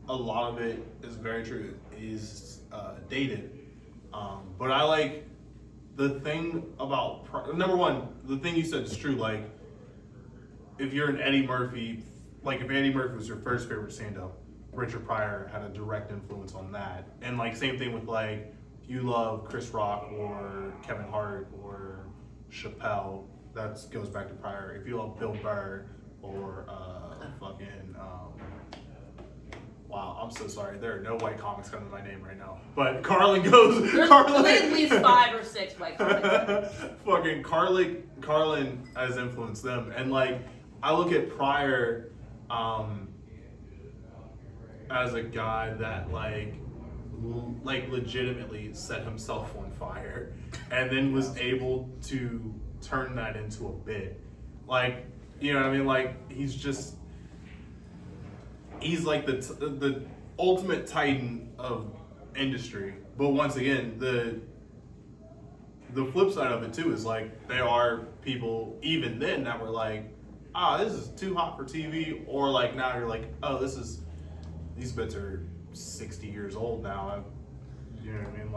of it is very true. It is dated, but I like the thing about number one. The thing you said is true. Like, if you're an Eddie Murphy, like if Eddie Murphy was your first favorite stand-up, Richard Pryor had a direct influence on that. And like same thing with like if you love Chris Rock or Kevin Hart or Chappelle, that goes back to Pryor. If you love Bill Burr or wow, I'm so sorry. There are no white comics coming to my name right now. But Carlin goes. There's Carlin, at least 5 or 6 white comics. fucking Carlin has influenced them. And like I look at Pryor as a guy that like legitimately set himself on fire and then was able to turn that into a bit. Like, you know what I mean? Like he's like the ultimate titan of industry. But once again, the flip side of it too is like there are people even then that were like, this is too hot for TV, or like now you're like, these bits are 60 years old now. You know what I mean?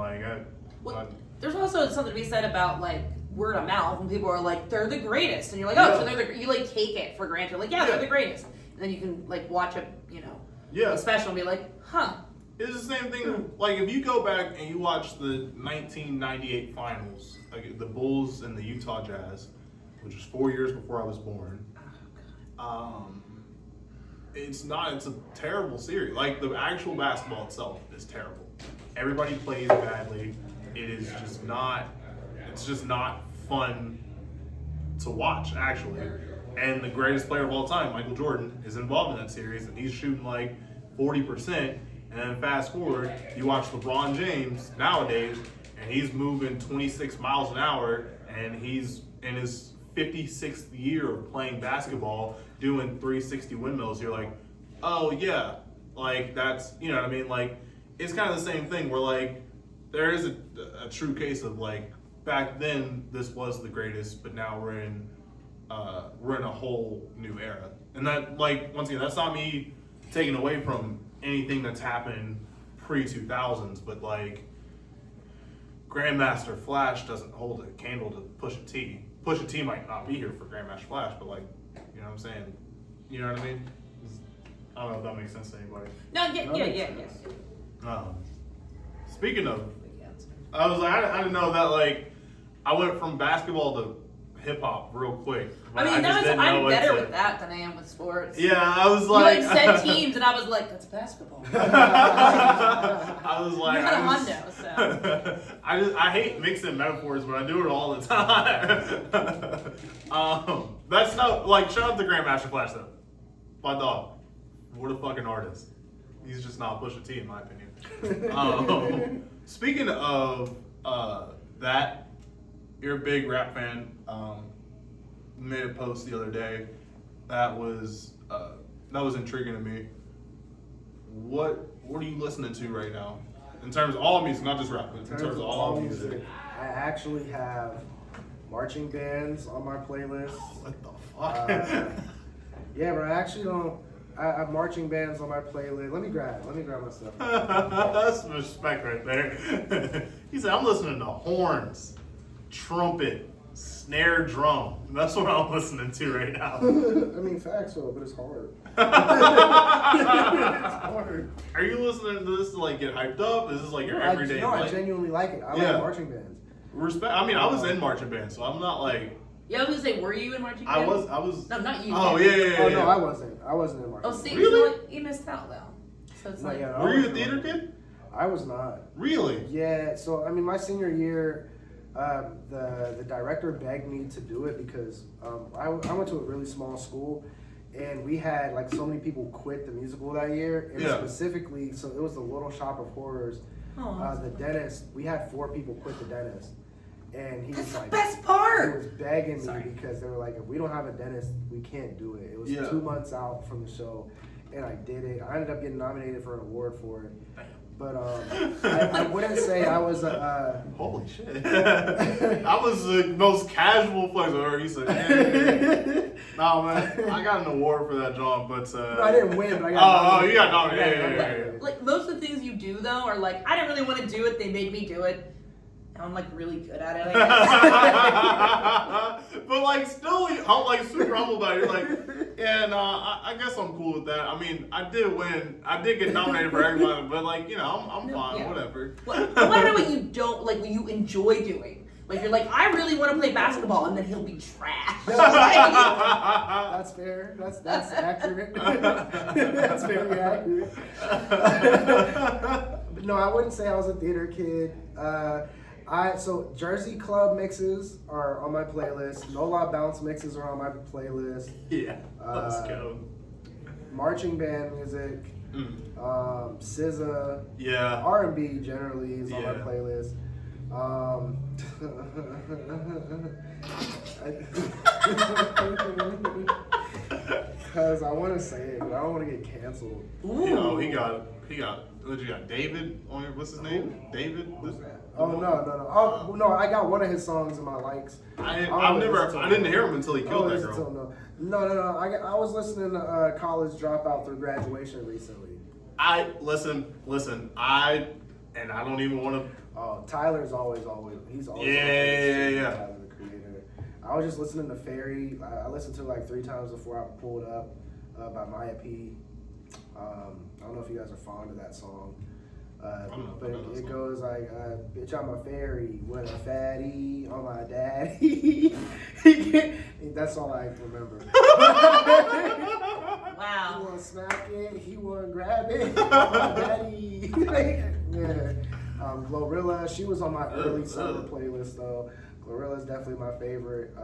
Like, there's also something to be said about like word of mouth when people are like, they're the greatest, and you're like, so you like take it for granted, like they're the greatest, and then you can like watch a a special and be like, It's the same thing. Like if you go back and you watch the 1998 finals, like the Bulls and the Utah Jazz, which was 4 years before I was born. It's a terrible series. Like the actual basketball itself is terrible. Everybody plays badly. It's just not fun to watch, actually. And the greatest player of all time, Michael Jordan, is involved in that series, and he's shooting like 40%. And then fast forward, you watch LeBron James nowadays, and he's moving 26 miles an hour, and he's in his 56th year of playing basketball, doing 360 windmills. You're like, oh yeah, like that's, you know what I mean? Like it's kind of the same thing where like there is a true case of like back then this was the greatest, but now we're in a whole new era. And that, like, once again, that's not me taking away from anything that's happened pre-2000s, but like Grandmaster Flash doesn't hold a candle to Pusha T. Pusha T might not be here for Grandmaster Flash, but like, you know what I'm saying? You know what I mean? I don't know if that makes sense to anybody. Yeah. Speaking of, I was like, I didn't know that like I went from basketball to hip hop real quick. I mean, I'm better with that than I am with sports. Yeah, I was like, you like said teams, and I was like, that's basketball. I was like, you're kind of hundo, so. I hate mixing metaphors, but I do it all the time. That's not like shout out to Grandmaster Flash though. My dog, what a fucking artist. He's just not Pusha T in my opinion. Speaking of that, you're a big rap fan. Made a post the other day that was intriguing to me. What are you listening to right now? In terms of all music, not just rap, but in terms of all music. I actually have marching bands on my playlist. What the fuck? Yeah, but I actually don't. I have marching bands on my playlist. Let me grab my stuff. That's some respect right there. He said, I'm listening to horns, trumpet, snare drum. That's what I'm listening to right now. I mean, facts, though, but it's hard. It's hard. Are you listening to this to like get hyped up? Is this like your everyday? I genuinely like it. I like marching bands. Respect. I mean, I was in marching bands, so I'm not like. Yeah, I was gonna say, were you in marching band? I was. No, not you. Oh yeah. Oh no, I wasn't in marching. Oh, see, really? you missed out though. So it's like. Yeah, were you a theater kid? I was not. Really? Yeah. So I mean, my senior year, the director begged me to do it because I went to a really small school, and we had like so many people quit the musical that year, and specifically, so it was the Little Shop of Horrors. Oh, the dentist. We had 4 people quit the dentist, And he That's was the like, best he part. was begging me Sorry. because they were like, if we don't have a dentist, we can't do it. It was Yeah. 2 months out from the show, and I did it. I ended up getting nominated for an award for it. But I wouldn't say I was a. Holy shit! I was the most casual flex I've ever. He said, "Yeah." Nah, man, I got an award for that job, but No, I didn't win, but I got Oh, you got nominated. nominated. Yeah, Yeah. Like most of the things you do though are like I didn't really want to do it. They made me do it. Now I'm like really good at it. I guess. But like, still, I'm like super humble about it. You're like, yeah, no, I guess I'm cool with that. I mean, I did win. I did get nominated for everyone, but like, you know, I'm fine. Yeah. Whatever. Well, I want to know what you don't like. What you enjoy doing. Like you're like I really want to play basketball, and then he'll be trash. That's fair. That's accurate. That's very accurate. But no, I wouldn't say I was a theater kid. So Jersey Club mixes are on my playlist. No La Bounce mixes are on my playlist. Yeah. Let's go. Marching band music. SZA. Yeah. R&B generally is on my Yeah. playlist. Because I want to say it, but I don't want to get canceled. Ooh. You know, he got. What you got? David on your. What's his name? David. Oh no! Oh no! I got one of his songs in my likes. I didn't hear him until he killed that girl. No. I was listening to College Dropout through graduation recently. I listen. I don't even want to. Oh, Tyler's always. He's always. Yeah. Tyler, the creator. I was just listening to Fairy. I listened to it like 3 times before I pulled up by Maya P. I don't know if you guys are fond of that song. But it goes like, bitch, I'm a fairy with a fatty on my daddy. That's all I remember. He Wow. wanna smack it, he wanna grab it. On my daddy. Yeah. Glorilla, she was on my early summer playlist though. Glorilla's definitely my favorite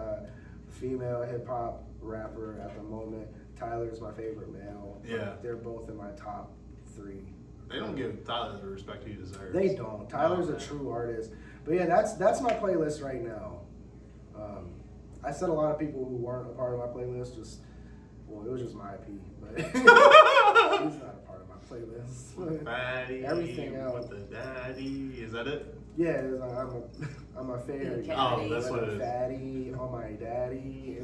female hip hop rapper at the moment. Tyler's my favorite male. Yeah. They're both in my top 3. They don't give Tyler the respect he deserves. They don't. Tyler's a true artist. But yeah, that's my playlist right now. I said a lot of people who weren't a part of my playlist it was just my IP, but he's not a part of my playlist. Fatty. Everything else. With the daddy. Is that it? Yeah, I'm a fairy. Yeah, Oh, that's what it is. Fatty on my daddy.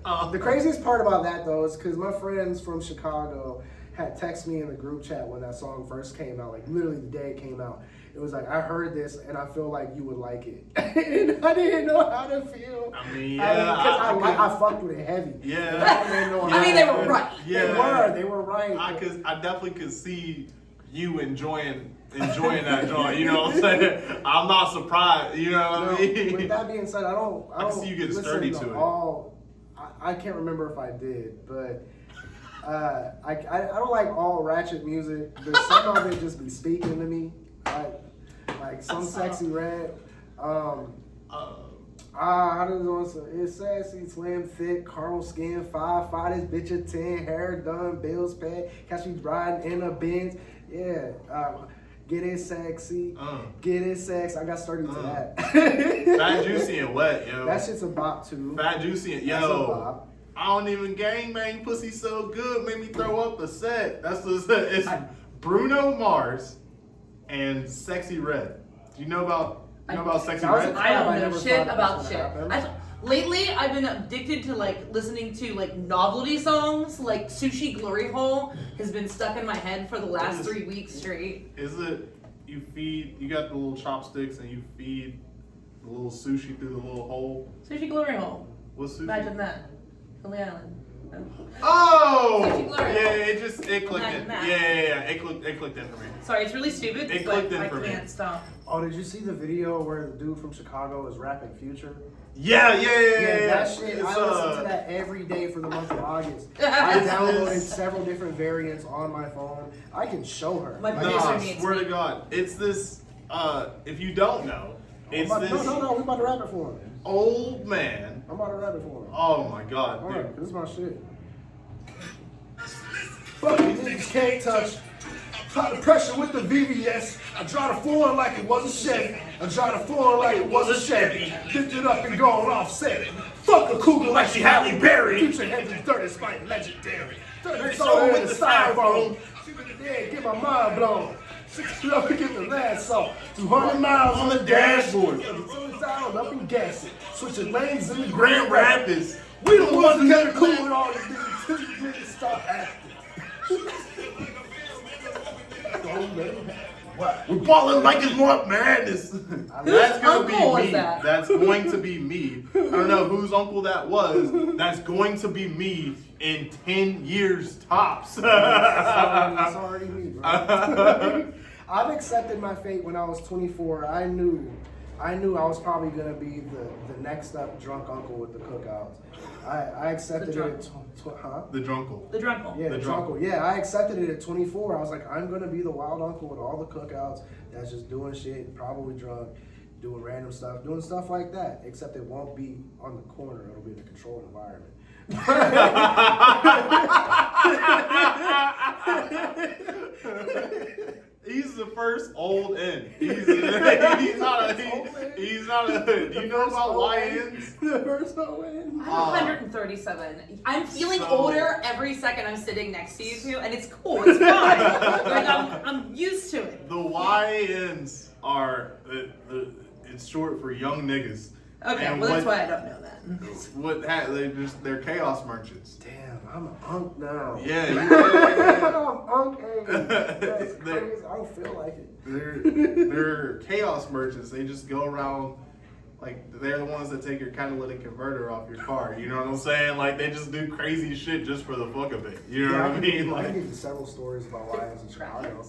Oh. The craziest part about that though is because my friends from Chicago had texted me in the group chat when that song first came out, like literally the day it came out. It was like, I heard this and I feel like you would like it. And I didn't know how to feel. I mean, yeah. I fucked with it heavy. Yeah. I didn't know I mean, they were right. Yeah. They were right. I definitely could see you enjoying that joint. You know what I'm saying? I'm not surprised. You know what I mean? With that being said, I don't can see you getting listen sturdy to it. all. I can't remember if I did, but I don't like all ratchet music. There's some of it just be speaking to me, like some sexy red. How does it go? It's sexy, slim, thick, caramel skin, 5'5", this bitch a 10, hair done, bills paid, catch me riding in a Benz. Yeah, get it sexy, get it sex. I got sturdy to that. Fat, juicy, and wet, yo. That shit's a bop too. Fat, juicy, and That's a yo. bop. I don't even gangbang pussy so good, made me throw up a set. It's Bruno Mars and Sexy Red. Do you know about Sexy That was Red? a- I I don't never know shit thought that about was shit. gonna happen. Lately, I've been addicted to like listening to like novelty songs. Like Sushi Glory Hole has been stuck in my head for the last 3 weeks straight. Is it you got the little chopsticks and you feed the little sushi through the little hole? Sushi Glory Hole. What's sushi? Imagine that. Philly Island. Oh! Sushi Glory Yeah, Hole. it clicked in. Imagine that. Yeah. It clicked in for me. Sorry, it's really stupid, It but clicked in I for me. can't stop. Oh, did you see the video where the dude from Chicago is rapping Future? Yeah. That shit, It's, I listen to that every day for the month of August. I downloaded several different variants on my phone. I can show her. My Like, producer Nah, needs swear me. to God, it's this. If you don't know, it's this No, we about to rap it for him. old man. I'm about to rap it for him. Oh my God, dude. Alright, this is my shit. Fucking niggas can't touch. Apply the pressure with the VVS. I drive a foreign like it was a Chevy. I drive a foreign like it was a Chevy. Picked it up and going offset. Fuck a cougar like she Halle Berry. Future heads and dirt is fighting legendary. 30 soul with the styrofoam. Yeah, get my mind blown. 60 up and get the last off. 200 miles on the dashboard. So it's down, up and gas it. Switching lanes in the Grand Rapids. We the ones that got cool with all this niggas till you niggas stop acting. We're balling like it's more madness. That's gonna be uncle was me. that? That's going to be me. I don't know whose uncle that was. That's going to be me in 10 years tops. It's already me, bro. I've accepted my fate when I was 24. I knew I was probably gonna be the next up drunk uncle with the cookouts. I accepted it at The drunkle. The drunkle. Yeah, The the drunk. drunkle. Yeah, I accepted it at 24. I was like, I'm gonna be the wild uncle with all the cookouts that's just doing shit, probably drunk, doing random stuff, doing stuff like that. Except it won't be on the corner. It'll be in a controlled environment. He's the first old in. He's not a. Do you know about YNs? The first win. I'm 137. I'm feeling older every second I'm sitting next to you two, and it's cool. It's fine. Like I'm used to it. The YNs are it's short for young niggas. Okay, And well that's what- why I don't know that. They're chaos merchants. Damn, I'm an unk now. Yeah. I'm unk age. That's crazy. I don't feel like it. They're chaos merchants. They just go around like they're the ones that take your catalytic converter off your car. You know what I'm saying? Like they just do crazy shit just for the fuck of it. You know what I mean? I Like, can give you several stories about YNs in Chicago.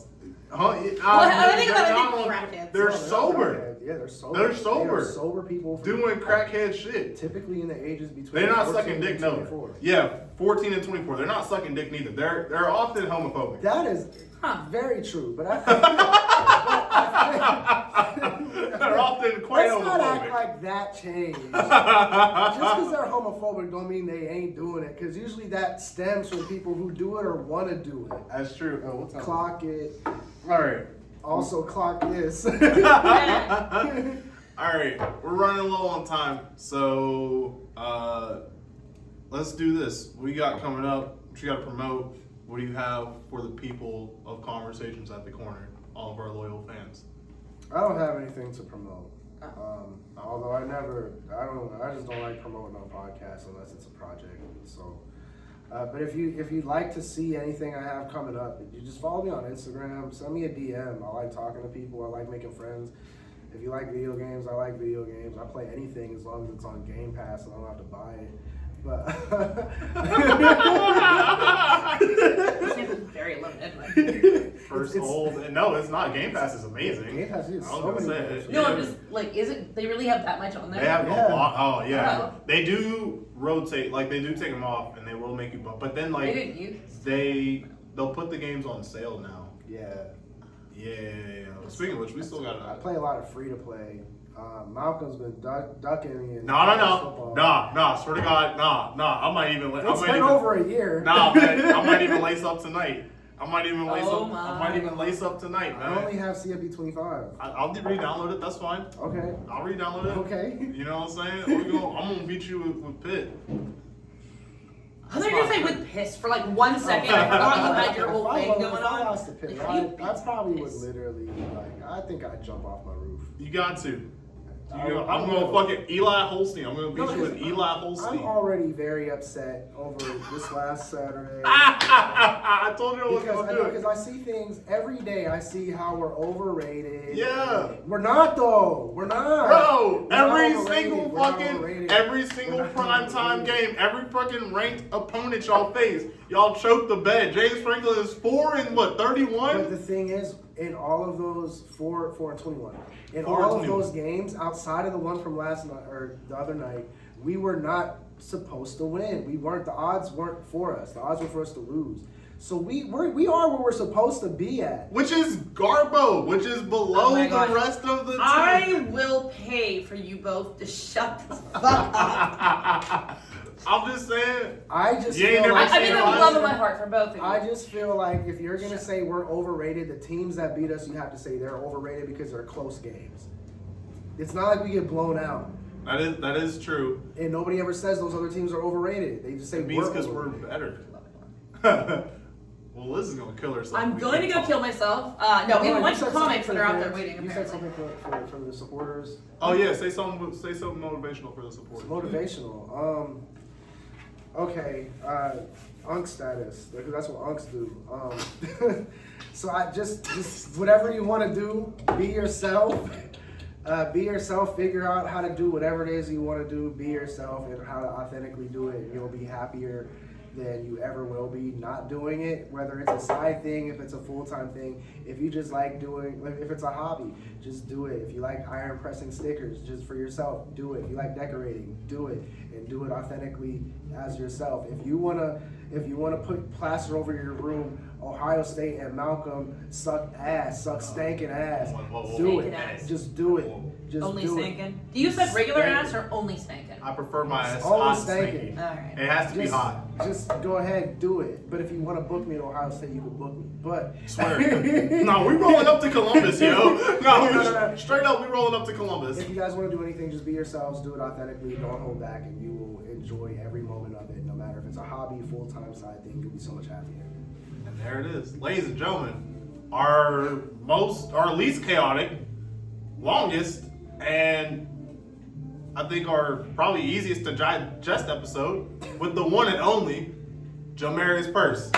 I think about it, crackheads. They're No, sober. Yeah, they're sober. They're sober. They are sober people Doing crackhead shit. typically in the ages between. They're not 14 sucking and dick, no. 24. Yeah, 14 and 24. They're not sucking dick neither. They're often homophobic. That is very true, but I They're often quite let's not act homophobic. like that changed. Just because they're homophobic don't mean they ain't doing it. Because usually that stems from people who do it or want to do it. That's true. Oh, what's up? Clock it. All right. Also clock this. All right, we're running low on time, so let's do this. What you got coming up? What you got to promote? What do you have for the people of Conversations at the Corner, all of our loyal fans? I don't have anything to promote. Although I just don't like promoting on podcasts unless it's a project. So, but if you'd like to see anything I have coming up, you just follow me on Instagram. Send me a DM. I like talking to people. I like making friends. If you like video games, I like video games. I play anything as long as it's on Game Pass and I don't have to buy it. But Very limited. First It's- old, no, it's not. Game Pass is amazing. Game Pass is I was so gonna many say games. it. No, I'm just like, is it? They really have that much on there? They have Yeah. a lot. Oh yeah, Oh. they do rotate. Like they do take them off, and they will make you. But then They like didn't use. they'll put the games on sale now. yeah. Yeah. Speaking of which, we still got I to. play a lot of free to play. Malcolm's been ducking me. In No. football. Swear to God, nah. I might even. It's been over a year. Nah, man. I might even lace up tonight. I might even lace Oh up. my I might even lace up tonight, I man. only have CFB 25. I'll re-download it. That's fine. Okay. I'll re-download it. Okay. You know what I'm saying? I'm gonna beat you with Pitt. I thought you were gonna say with piss for like 1 second. I forgot you had your whole If I thing lo- going if I on. lost to Pitt, Like, how do you I probably beat would piss? literally, I think I'd jump off my roof. You got to. I I'm will. gonna fucking Eli Holstein. I'm gonna beat No, you with because Eli I'm Holstein. already very upset over this last Saturday. I told you I was gonna do Because it. I see things every day. I see how we're overrated. Yeah. We're not though. We're not. Bro, We're not every overrated. single We're not fucking, overrated. every single We're not primetime overrated. game, every fucking ranked opponent y'all face, y'all choke the bed. James Franklin is 4 and what, But 31? the thing is, in all of those 4 and 21, in 4 and all of 21. those games, outside of the one from last night or the other night, we were not supposed to win. We weren't. The odds weren't for us. The odds were for us to lose. So we are where we're supposed to be at. Which is Garbo, which is below Oh my the God. rest of the team. I will pay for you both to shut the fuck up. I'm just saying. I just You ain't feel never like I mean, the Say love it. of my heart for both of you. I just feel like if you're gonna say we're overrated, the teams that beat us, you have to say they're overrated because they're close games. It's not like we get blown out, That is true. and nobody ever says those other teams are overrated. They just say It means we're because we're overrated. better. Well, Liz is gonna kill herself. I'm We going to can't go talk. kill myself. No, we have a you bunch said of something comics for that the are out there fans. waiting. You said Apparently. something for the supporters. Oh yeah, say something motivational for the supporters. Motivational. Okay. Unk status. Because that's what unks do. So I just whatever you want to do, be yourself. Be yourself. Figure out how to do whatever it is you want to do. Be yourself and how to authentically do it. And you'll be happier than you ever will be not doing it. Whether it's a side thing, if it's a full-time thing, if you just like doing, if it's a hobby, just do it. If you like iron pressing stickers, just for yourself, do it. If you like decorating, do it, and do it authentically as yourself. If you wanna put plaster over your room, Ohio State and Malcolm suck stankin' ass. Whoa, Do Stinking it. ass. Just do it. Just Only do stinking. Do you said regular Stinking. ass or only stinking? I prefer my ass Always hot stinking. stinking. All right. It has to be Just, hot. just go ahead, do it. But if you want to book me at Ohio State, you can book me. But Swear. No, we rolling up to Columbus, yo. No. Straight up, we rolling up to Columbus. if you guys want to do anything, just be yourselves, do it authentically, don't hold back, and you will enjoy every moment of it. No matter if it's a hobby, full-time side thing, you'll be so much happier. And there it is, ladies and gentlemen, our least chaotic, longest, and I think our probably easiest to digest episode with the one and only JoMarius Purse.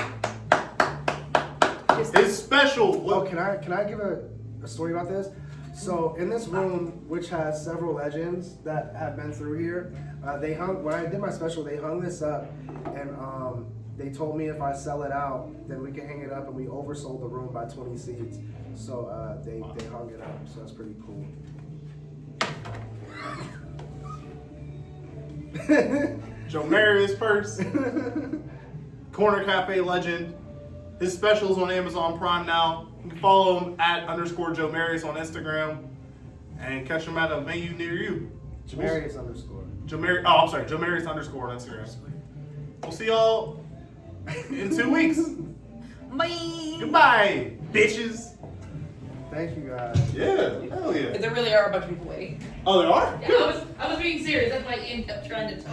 His special. Oh, can I give a story about this? So in this room, which has several legends that have been through here, they hung when I did my special. They hung this up, and they told me if I sell it out, then we can hang it up, and we oversold the room by 20 seats. So they hung it up. So that's pretty cool. JoMarius Purse, Corner Cafe legend. His specials on Amazon Prime now. You can follow him at _JoMarius on Instagram and catch him at a venue near you. JoMarius underscore. JoMarius _ on Instagram. We'll see y'all in 2 weeks. Bye. Goodbye, bitches. Thank you guys. Yeah, hell yeah. There really are a bunch of people waiting. Oh, there are? Yeah, I was being serious. That's why I ended up trying to talk.